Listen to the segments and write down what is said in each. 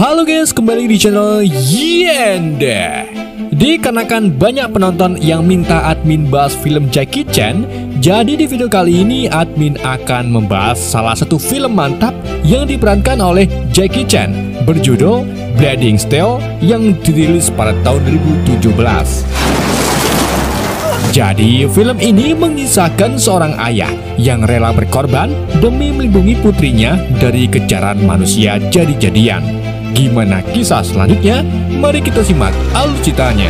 Halo guys, kembali di channel Yenda. Dikarenakan banyak penonton yang minta admin bahas film Jackie Chan, jadi di video kali ini admin akan membahas salah satu film mantap yang diperankan oleh Jackie Chan berjudul Blazing Steel yang dirilis pada tahun 2017. Jadi film ini mengisahkan seorang ayah yang rela berkorban demi melindungi putrinya dari kejaran manusia jadi-jadian. Gimana kisah selanjutnya? Mari kita simak alur ceritanya.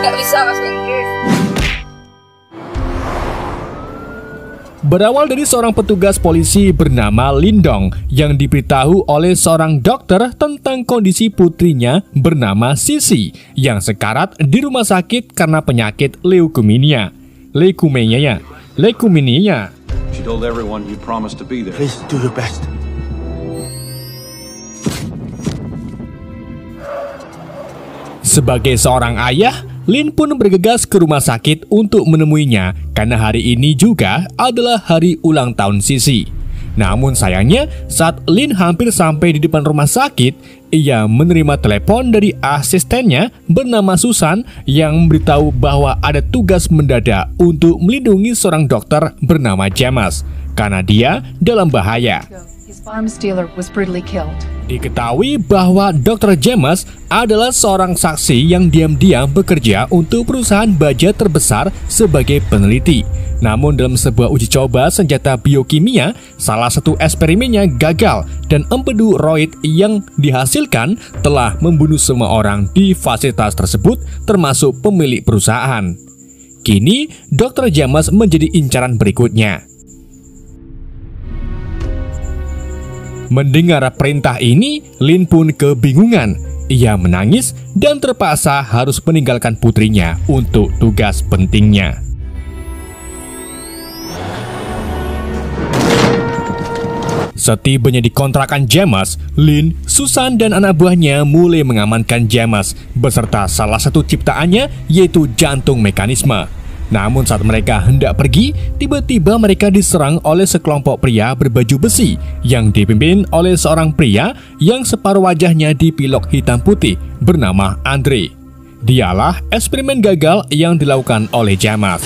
Gak bisa bahasa Inggris. Berawal dari seorang petugas polisi bernama Lindong yang diberitahu oleh seorang dokter tentang kondisi putrinya bernama Sisi yang sekarat di rumah sakit karena penyakit leukemia. She told everyone you promised to be there. Please do your best. Sebagai seorang ayah, Lin pun bergegas ke rumah sakit untuk menemuinya karena hari ini juga adalah hari ulang tahun Sisi. Namun sayangnya, saat Lin hampir sampai di depan rumah sakit, ia menerima telepon dari asistennya bernama Susan yang memberitahu bahwa ada tugas mendadak untuk melindungi seorang dokter bernama James karena dia dalam bahaya. Arms dealer was brutally killed. Diketahui bahwa Dr. James adalah seorang saksi yang diam-diam bekerja untuk perusahaan baja terbesar sebagai peneliti. Namun dalam sebuah uji coba senjata biokimia, salah satu eksperimennya gagal dan empedu roid yang dihasilkan telah membunuh semua orang di fasilitas tersebut termasuk pemilik perusahaan. Kini Dr. James menjadi incaran berikutnya. Mendengar perintah ini, Lin pun kebingungan. Ia menangis dan terpaksa harus meninggalkan putrinya untuk tugas pentingnya. Setibanya di kontrakan James, Lin, Susan, dan anak buahnya mulai mengamankan James beserta salah satu ciptaannya yaitu jantung mekanisme. Namun saat mereka hendak pergi, tiba-tiba mereka diserang oleh sekelompok pria berbaju besi yang dipimpin oleh seorang pria yang separuh wajahnya dipilok hitam putih bernama Andre. Dialah eksperimen gagal yang dilakukan oleh James.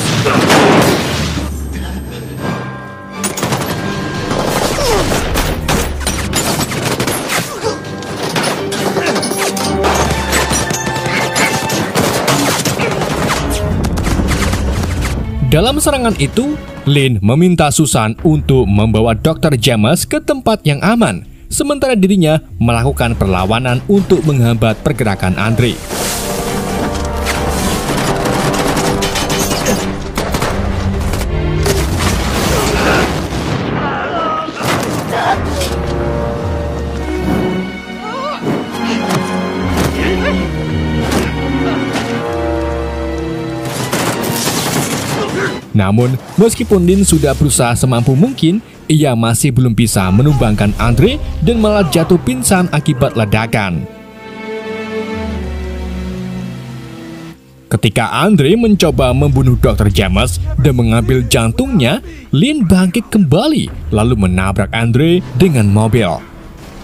Dalam serangan itu, Lin meminta Susan untuk membawa Dr. James ke tempat yang aman, sementara dirinya melakukan perlawanan untuk menghambat pergerakan Andre. Namun, meskipun Lin sudah berusaha semampu mungkin, ia masih belum bisa menumbangkan Andre dan malah jatuh pingsan akibat ledakan. Ketika Andre mencoba membunuh Dr. James dan mengambil jantungnya, Lin bangkit kembali lalu menabrak Andre dengan mobil.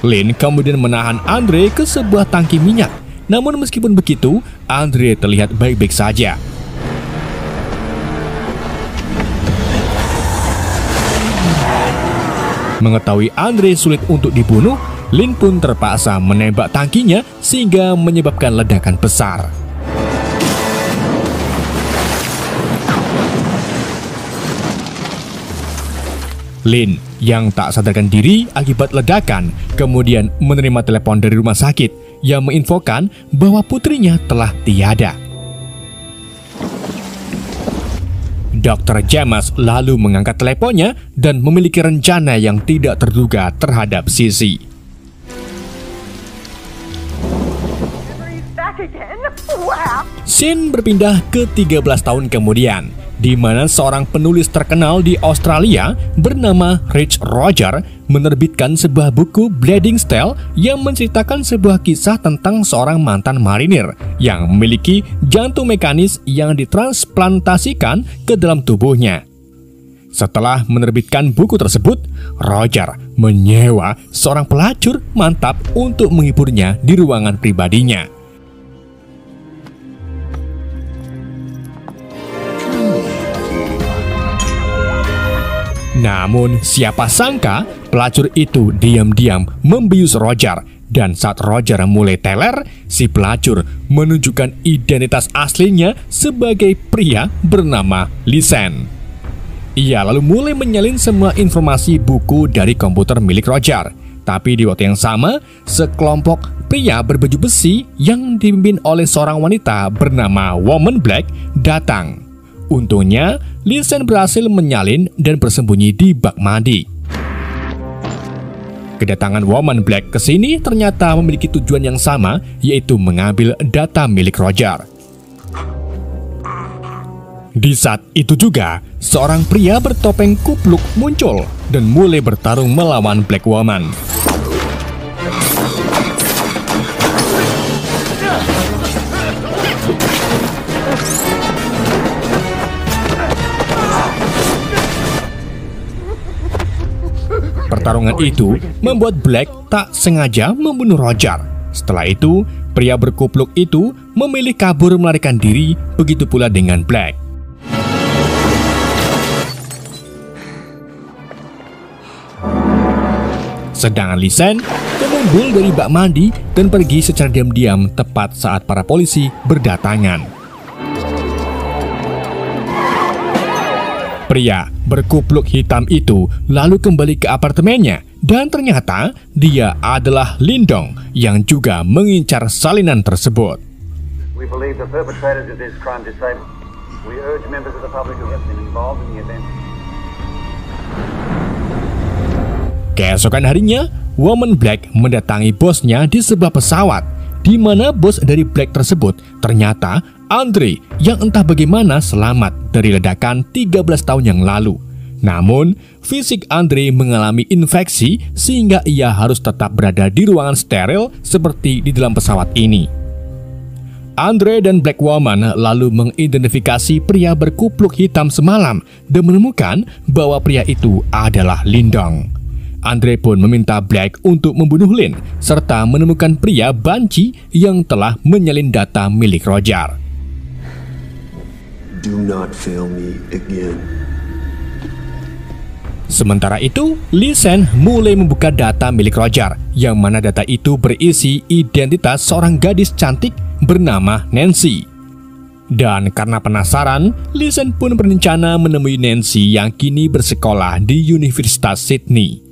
Lin kemudian menahan Andre ke sebuah tangki minyak. Namun meskipun begitu, Andre terlihat baik-baik saja. Mengetahui Andre sulit untuk dibunuh, Lin pun terpaksa menembak tangkinya sehingga menyebabkan ledakan besar. Lin yang tak sadarkan diri akibat ledakan kemudian menerima telepon dari rumah sakit yang menginfokan bahwa putrinya telah tiada. Dr. James lalu mengangkat teleponnya dan memiliki rencana yang tidak terduga terhadap Sisi. Scene berpindah ke 13 tahun kemudian, di mana seorang penulis terkenal di Australia bernama Rich Roger menerbitkan sebuah buku Bleeding Steel yang menceritakan sebuah kisah tentang seorang mantan marinir yang memiliki jantung mekanis yang ditransplantasikan ke dalam tubuhnya. Setelah menerbitkan buku tersebut, Roger menyewa seorang pelacur mantap untuk menghiburnya di ruangan pribadinya. Namun, siapa sangka pelacur itu diam-diam membius Roger, dan saat Roger mulai teler, si pelacur menunjukkan identitas aslinya sebagai pria bernama Lisen. Ia lalu mulai menyalin semua informasi buku dari komputer milik Roger. Tapi di waktu yang sama, sekelompok pria berbaju besi yang dipimpin oleh seorang wanita bernama Woman Black datang. Untungnya, Lisen berhasil menyalin dan bersembunyi di bak mandi. Kedatangan Woman Black ke sini ternyata memiliki tujuan yang sama, yaitu mengambil data milik Roger. Di saat itu juga, seorang pria bertopeng kupluk muncul dan mulai bertarung melawan Black Woman. Pertarungan itu membuat Black tak sengaja membunuh Roger. Setelah itu, pria berkupluk itu memilih kabur melarikan diri, begitu pula dengan Black. Sedangkan Lisen kemumbul dari bak mandi dan pergi secara diam-diam tepat saat para polisi berdatangan. Pria berkupluk hitam itu lalu kembali ke apartemennya dan ternyata dia adalah Lindong yang juga mengincar salinan tersebut. We believe the perpetrators of this crime disabled. We urge members of the public who have been involved in the event. Keesokan harinya, Woman Black mendatangi bosnya di sebuah pesawat, di mana bos dari Black tersebut ternyata Andre yang entah bagaimana selamat dari ledakan 13 tahun yang lalu. Namun, fisik Andre mengalami infeksi sehingga ia harus tetap berada di ruangan steril seperti di dalam pesawat ini. Andre dan Black Woman lalu mengidentifikasi pria berkupluk hitam semalam dan menemukan bahwa pria itu adalah Lindong. Andre pun meminta Black untuk membunuh Lin serta menemukan pria banci yang telah menyalin data milik Roger. Do not fail me again. Sementara itu, Lisen mulai membuka data milik Roger, yang mana data itu berisi identitas seorang gadis cantik bernama Nancy. Dan karena penasaran, Lisen pun berencana menemui Nancy yang kini bersekolah di Universitas Sydney.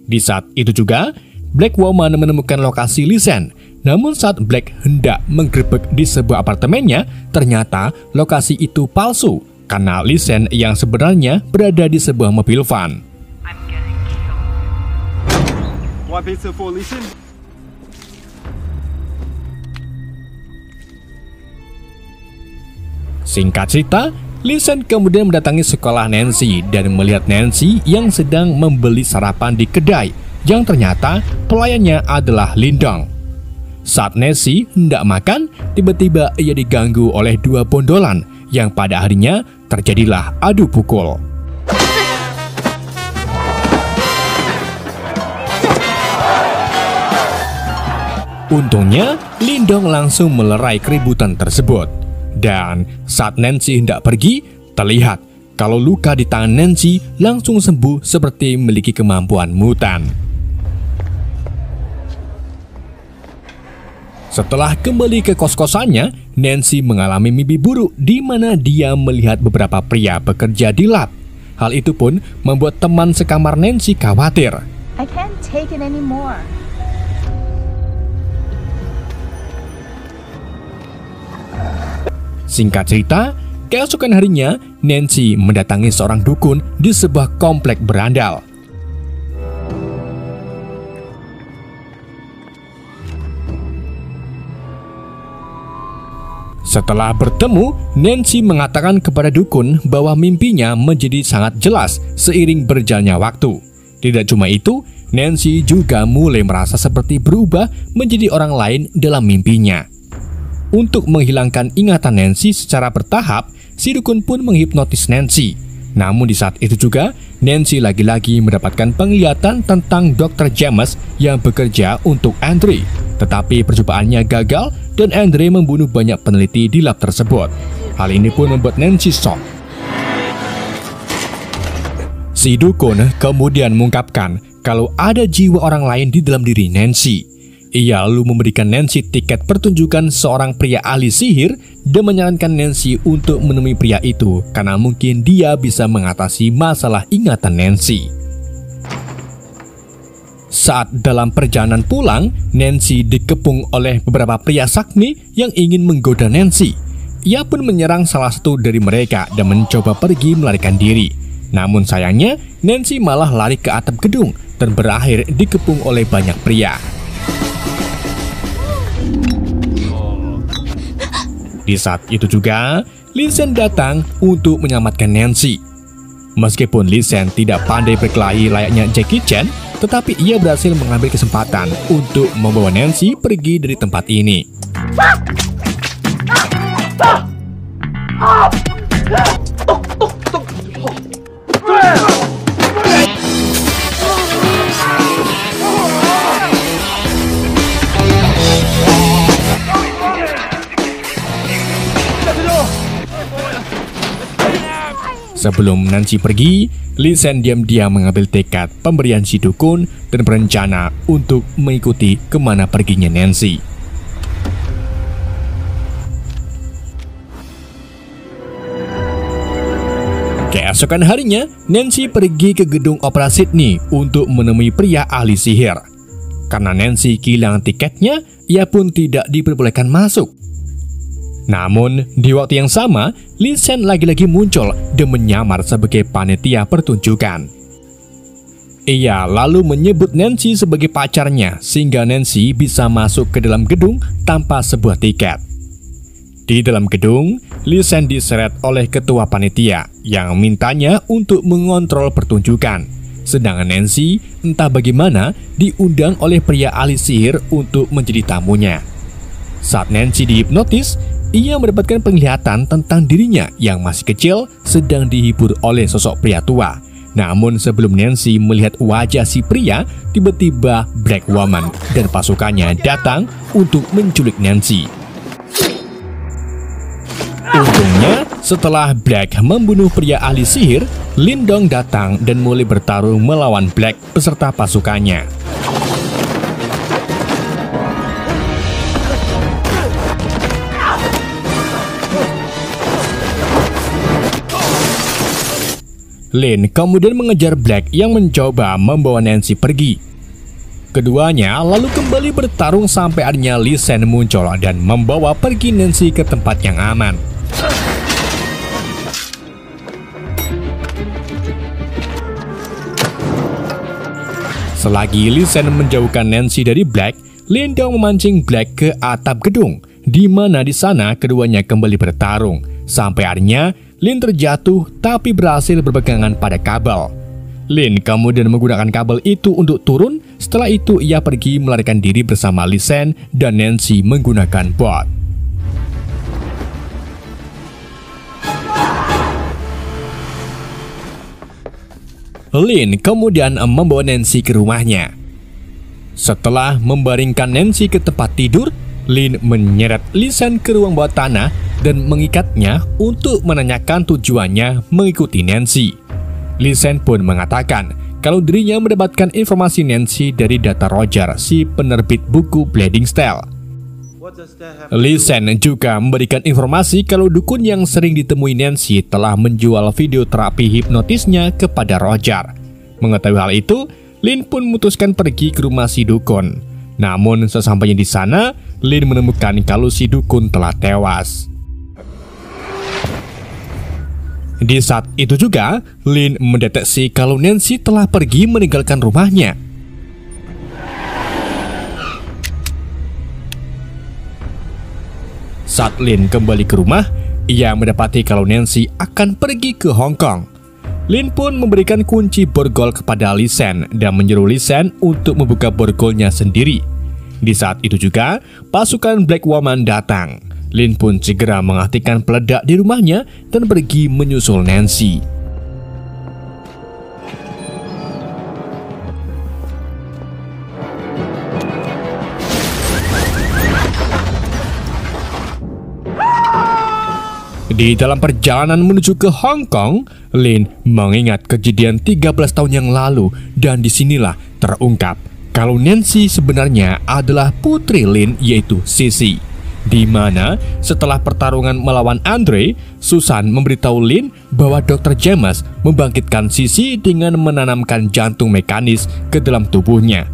Di saat itu juga, Black Woman menemukan lokasi Lisen. Namun saat Black hendak menggerebek di sebuah apartemennya, ternyata lokasi itu palsu karena Lisen yang sebenarnya berada di sebuah mobil van. Singkat cerita, Lisen kemudian mendatangi sekolah Nancy dan melihat Nancy yang sedang membeli sarapan di kedai, yang ternyata pelayannya adalah Lindong. Saat Nancy hendak makan, tiba-tiba ia diganggu oleh dua bondolan yang pada akhirnya terjadilah adu pukul. Untungnya, Lindong langsung melerai keributan tersebut. Dan saat Nancy hendak pergi, terlihat kalau luka di tangan Nancy langsung sembuh seperti memiliki kemampuan mutan. Setelah kembali ke kos-kosannya, Nancy mengalami mimpi buruk di mana dia melihat beberapa pria bekerja di lab. Hal itu pun membuat teman sekamar Nancy khawatir. I can't take it anymore. Singkat cerita, keesokan harinya, Nancy mendatangi seorang dukun di sebuah komplek berandal. Setelah bertemu, Nancy mengatakan kepada dukun bahwa mimpinya menjadi sangat jelas seiring berjalannya waktu. Tidak cuma itu, Nancy juga mulai merasa seperti berubah menjadi orang lain dalam mimpinya. Untuk menghilangkan ingatan Nancy secara bertahap, si dukun pun menghipnotis Nancy. Namun di saat itu juga, Nancy lagi-lagi mendapatkan penglihatan tentang Dr. James yang bekerja untuk Andre. Tetapi percobaannya gagal dan Andre membunuh banyak peneliti di lab tersebut. Hal ini pun membuat Nancy shock. Si dukun kemudian mengungkapkan kalau ada jiwa orang lain di dalam diri Nancy. Ia lalu memberikan Nancy tiket pertunjukan seorang pria ahli sihir dan menyarankan Nancy untuk menemui pria itu karena mungkin dia bisa mengatasi masalah ingatan Nancy. Saat dalam perjalanan pulang, Nancy dikepung oleh beberapa pria sakti yang ingin menggoda Nancy. Ia pun menyerang salah satu dari mereka dan mencoba pergi melarikan diri. Namun sayangnya, Nancy malah lari ke atap gedung dan berakhir dikepung oleh banyak pria. Di saat itu juga, Listen datang untuk menyelamatkan Nancy. Meskipun Listen tidak pandai berkelahi layaknya Jackie Chan, tetapi ia berhasil mengambil kesempatan untuk membawa Nancy pergi dari tempat ini. Sebelum Nancy pergi, Listen diam-diam mengambil tekad pemberian si dukun dan berencana untuk mengikuti kemana perginya Nancy. Keesokan harinya, Nancy pergi ke gedung opera Sydney untuk menemui pria ahli sihir. Karena Nancy kehilangan tiketnya, ia pun tidak diperbolehkan masuk. Namun, di waktu yang sama, Listen lagi-lagi muncul dan menyamar sebagai panitia pertunjukan. Ia lalu menyebut Nancy sebagai pacarnya sehingga Nancy bisa masuk ke dalam gedung tanpa sebuah tiket. Di dalam gedung, Listen diseret oleh ketua panitia yang mintanya untuk mengontrol pertunjukan. Sedangkan Nancy, entah bagaimana, diundang oleh pria ahli sihir untuk menjadi tamunya. Saat Nancy dihipnotis, ia mendapatkan penglihatan tentang dirinya yang masih kecil sedang dihibur oleh sosok pria tua. Namun sebelum Nancy melihat wajah si pria, tiba-tiba Black Woman dan pasukannya datang untuk menculik Nancy. Untungnya, setelah Black membunuh pria ahli sihir, Lindong datang dan mulai bertarung melawan Black beserta pasukannya. Lin kemudian mengejar Black yang mencoba membawa Nancy pergi. Keduanya lalu kembali bertarung sampai akhirnya Listen muncul dan membawa pergi Nancy ke tempat yang aman. Selagi Listen menjauhkan Nancy dari Black, Lindong memancing Black ke atap gedung, di mana di sana keduanya kembali bertarung. Sampai akhirnya Lin terjatuh tapi berhasil berpegangan pada kabel. Lin kemudian menggunakan kabel itu untuk turun. Setelah itu ia pergi melarikan diri bersama Listen dan Nancy menggunakan bot. Lin kemudian membawa Nancy ke rumahnya. Setelah membaringkan Nancy ke tempat tidur, Lin menyeret Listen ke ruang bawah tanah dan mengikatnya untuk menanyakan tujuannya mengikuti Nancy. Listen pun mengatakan kalau dirinya mendapatkan informasi Nancy dari data Roger, si penerbit buku Bleeding Steel. Listen juga memberikan informasi kalau dukun yang sering ditemui Nancy telah menjual video terapi hipnotisnya kepada Roger. Mengetahui hal itu, Lin pun memutuskan pergi ke rumah si dukun. Namun sesampainya di sana, Lin menemukan kalau si dukun telah tewas. Di saat itu juga, Lin mendeteksi kalau Nancy telah pergi meninggalkan rumahnya. Saat Lin kembali ke rumah, ia mendapati kalau Nancy akan pergi ke Hong Kong. Lin pun memberikan kunci borgol kepada Lee Sen dan menyuruh Lee Sen untuk membuka borgolnya sendiri. Di saat itu juga, pasukan Black Woman datang. Lin pun segera mengaktifkan peledak di rumahnya dan pergi menyusul Nancy. Di dalam perjalanan menuju ke Hong Kong, Lin mengingat kejadian 13 tahun yang lalu dan disinilah terungkap kalau Nancy sebenarnya adalah putri Lin, yaitu Sissy. Di mana setelah pertarungan melawan Andre, Susan memberitahu Lin bahwa Dr. James membangkitkan Sissy dengan menanamkan jantung mekanis ke dalam tubuhnya.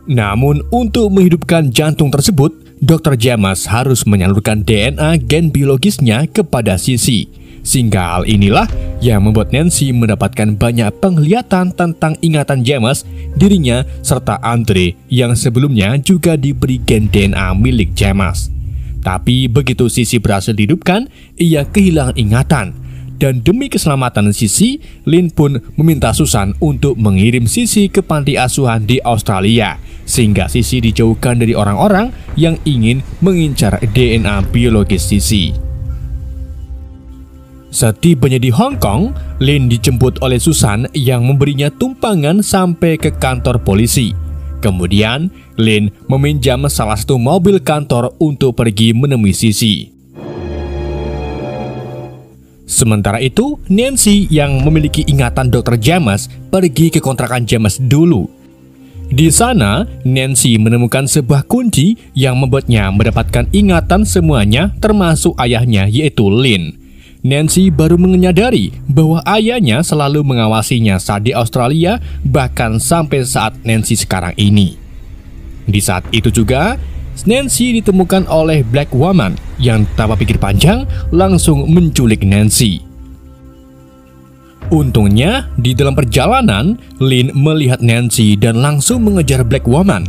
Namun untuk menghidupkan jantung tersebut, Dr. James harus menyalurkan DNA gen biologisnya kepada Sissy. Sehingga hal inilah yang membuat Nancy mendapatkan banyak penglihatan tentang ingatan James, dirinya, serta Andre yang sebelumnya juga diberi gen DNA milik James. Tapi begitu Sissy berhasil dihidupkan, ia kehilangan ingatan. Dan demi keselamatan Sissy, Lin pun meminta Susan untuk mengirim Sissy ke panti asuhan di Australia, sehingga Sissy dijauhkan dari orang-orang yang ingin mengincar DNA biologis Sissy. Setibanya di Hong Kong, Lin dijemput oleh Susan yang memberinya tumpangan sampai ke kantor polisi. Kemudian, Lin meminjam salah satu mobil kantor untuk pergi menemui Sissy. Sementara itu, Nancy yang memiliki ingatan Dr. James pergi ke kontrakan James dulu. Di sana, Nancy menemukan sebuah kunci yang membuatnya mendapatkan ingatan semuanya termasuk ayahnya, yaitu Lin. Nancy baru menyadari bahwa ayahnya selalu mengawasinya saat di Australia, bahkan sampai saat Nancy sekarang ini. Di saat itu juga, Nancy ditemukan oleh Black Woman yang tanpa pikir panjang langsung menculik Nancy. Untungnya, di dalam perjalanan, Lin melihat Nancy dan langsung mengejar Black Woman.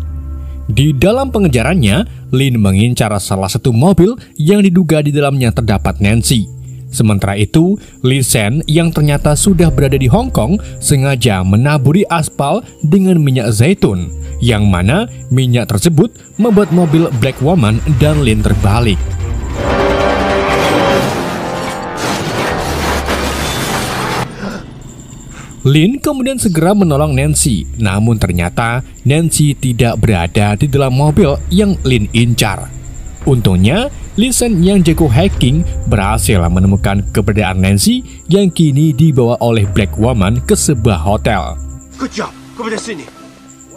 Di dalam pengejarannya, Lin mengincar salah satu mobil yang diduga di dalamnya terdapat Nancy. Sementara itu, Lee Sen yang ternyata sudah berada di Hong Kong sengaja menaburi aspal dengan minyak zaitun, yang mana minyak tersebut membuat mobil Black Woman dan Lin terbalik. Lin kemudian segera menolong Nancy, namun ternyata Nancy tidak berada di dalam mobil yang Lin incar. Untungnya, Lee Sen yang jago hacking berhasil menemukan keberadaan Nancy yang kini dibawa oleh Black Woman ke sebuah hotel. Good job. Come to sini.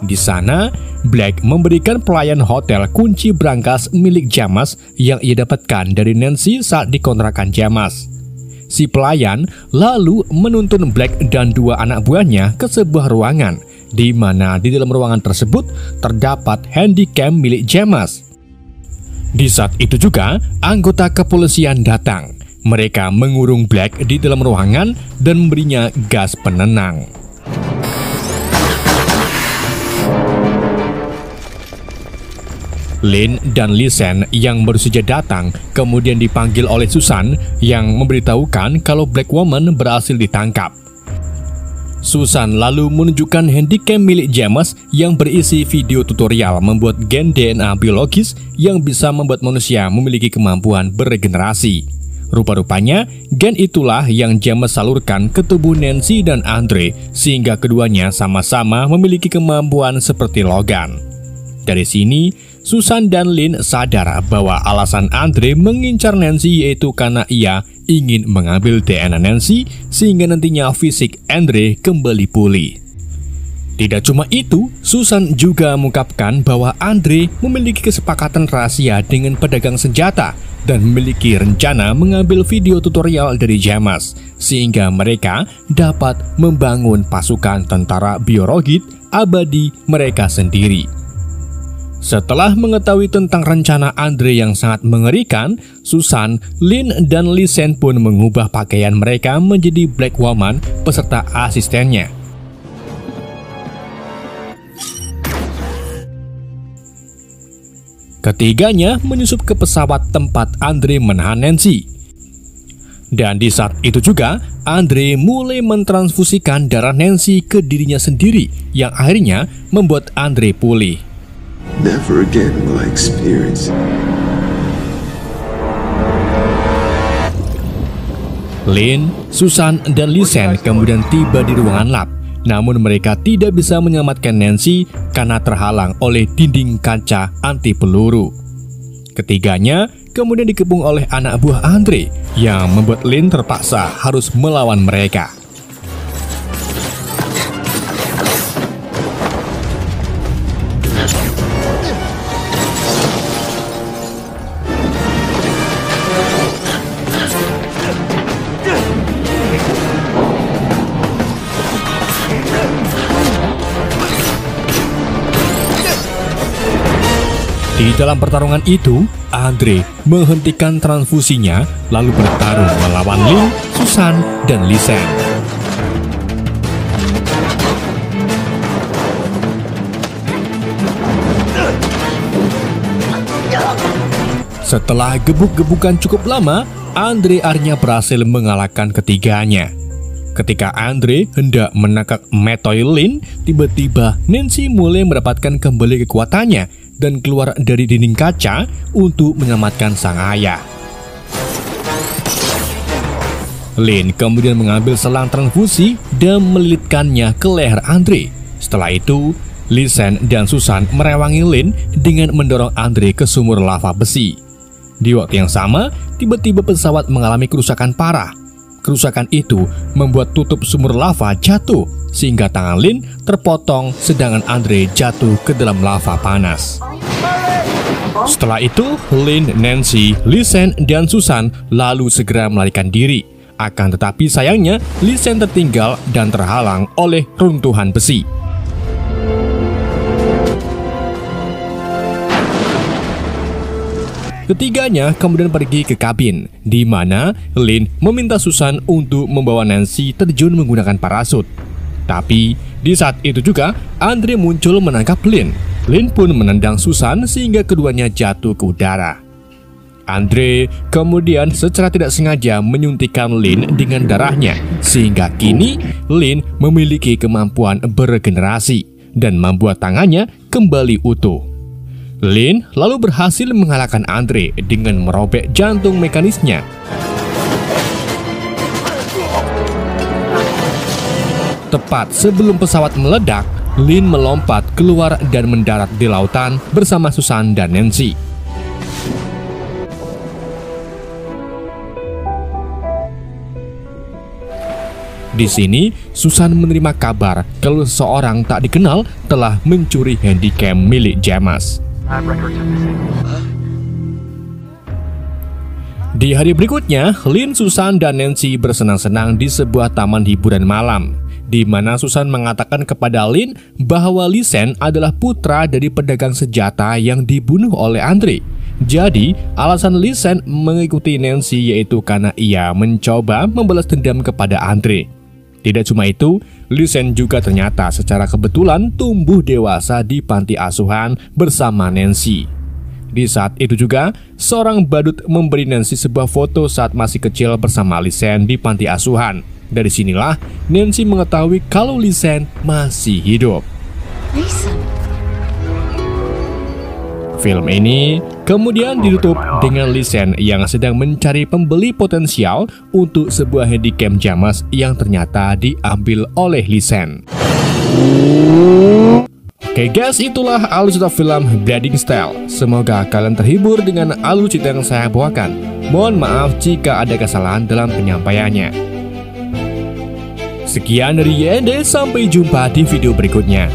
Di sana, Black memberikan pelayan hotel kunci brankas milik James yang ia dapatkan dari Nancy saat dikontrakan James. Si pelayan lalu menuntun Black dan dua anak buahnya ke sebuah ruangan, di mana di dalam ruangan tersebut terdapat handycam milik James. Di saat itu juga, anggota kepolisian datang. Mereka mengurung Black di dalam ruangan dan memberinya gas penenang. Lin dan Lee Sen yang baru saja datang kemudian dipanggil oleh Susan yang memberitahukan kalau Black Woman berhasil ditangkap. Susan lalu menunjukkan handycam milik James yang berisi video tutorial membuat gen DNA biologis yang bisa membuat manusia memiliki kemampuan beregenerasi. Rupa-rupanya, gen itulah yang James salurkan ke tubuh Nancy dan Andre sehingga keduanya sama-sama memiliki kemampuan seperti Logan. Dari sini, Susan dan Lin sadar bahwa alasan Andre mengincar Nancy yaitu karena ia ingin mengambil DNA Nancy sehingga nantinya fisik Andre kembali pulih. Tidak cuma itu, Susan juga mengungkapkan bahwa Andre memiliki kesepakatan rahasia dengan pedagang senjata dan memiliki rencana mengambil video tutorial dari James sehingga mereka dapat membangun pasukan tentara biologis abadi mereka sendiri. Setelah mengetahui tentang rencana Andre yang sangat mengerikan, Susan, Lin, dan Lee Sen pun mengubah pakaian mereka menjadi Black Woman beserta asistennya. Ketiganya menyusup ke pesawat tempat Andre menahan Nancy. Dan di saat itu juga, Andre mulai mentransfusikan darah Nancy ke dirinya sendiri yang akhirnya membuat Andre pulih. Never again will I experience. Lynn, Susan, dan Lisen kemudian tiba di ruangan lab. Namun mereka tidak bisa menyelamatkan Nancy karena terhalang oleh dinding kaca anti peluru. Ketiganya kemudian dikepung oleh anak buah Andre yang membuat Lynn terpaksa harus melawan mereka. Di dalam pertarungan itu, Andre menghentikan transfusinya lalu bertarung melawan Lynn, Susan, dan Lisen. Setelah gebuk-gebukan cukup lama, Andre akhirnya berhasil mengalahkan ketiganya. Ketika Andre hendak menangkap Metoy Lynn, tiba-tiba Nancy mulai mendapatkan kembali kekuatannya dan keluar dari dinding kaca untuk menyelamatkan sang ayah. Lynn kemudian mengambil selang transfusi dan melilitkannya ke leher Andre. Setelah itu, Lisen dan Susan merewangi Lynn dengan mendorong Andre ke sumur lava besi. Di waktu yang sama, tiba-tiba pesawat mengalami kerusakan parah. Kerusakan itu membuat tutup sumur lava jatuh, sehingga tangan Lynn terpotong sedangkan Andre jatuh ke dalam lava panas. Setelah itu, Lynn, Nancy, Lisen, dan Susan lalu segera melarikan diri. Akan tetapi sayangnya, Lisen tertinggal dan terhalang oleh runtuhan besi. Ketiganya kemudian pergi ke kabin, di mana Lynn meminta Susan untuk membawa Nancy terjun menggunakan parasut. Tapi di saat itu juga Andre muncul menangkap Lynn. Lynn pun menendang Susan sehingga keduanya jatuh ke udara. Andre kemudian secara tidak sengaja menyuntikkan Lynn dengan darahnya, sehingga kini Lynn memiliki kemampuan beregenerasi dan membuat tangannya kembali utuh. Lynn lalu berhasil mengalahkan Andre dengan merobek jantung mekanisnya. Tepat sebelum pesawat meledak, Lynn melompat keluar dan mendarat di lautan bersama Susan dan Nancy. Di sini, Susan menerima kabar kalau seseorang tak dikenal telah mencuri handycam milik Jamas. Di hari berikutnya, Lynn, Susan, dan Nancy bersenang-senang di sebuah taman hiburan malam, di mana Susan mengatakan kepada Lynn bahwa Lisen adalah putra dari pedagang senjata yang dibunuh oleh Andre. Jadi, alasan Lisen mengikuti Nancy yaitu karena ia mencoba membalas dendam kepada Andre. Tidak cuma itu, Lisen juga ternyata secara kebetulan tumbuh dewasa di panti asuhan bersama Nancy. Di saat itu juga, seorang badut memberi Nancy sebuah foto saat masih kecil bersama Lisen di panti asuhan. Dari sinilah Nancy mengetahui kalau Lisen masih hidup. Lisen. Film ini kemudian ditutup dengan Lisen yang sedang mencari pembeli potensial untuk sebuah handycam Jamas yang ternyata diambil oleh Lisen. Oke guys, itulah alur cerita film Blazing Style. Semoga kalian terhibur dengan alur cerita yang saya bawakan. Mohon maaf jika ada kesalahan dalam penyampaiannya. Sekian dari YND, sampai jumpa di video berikutnya.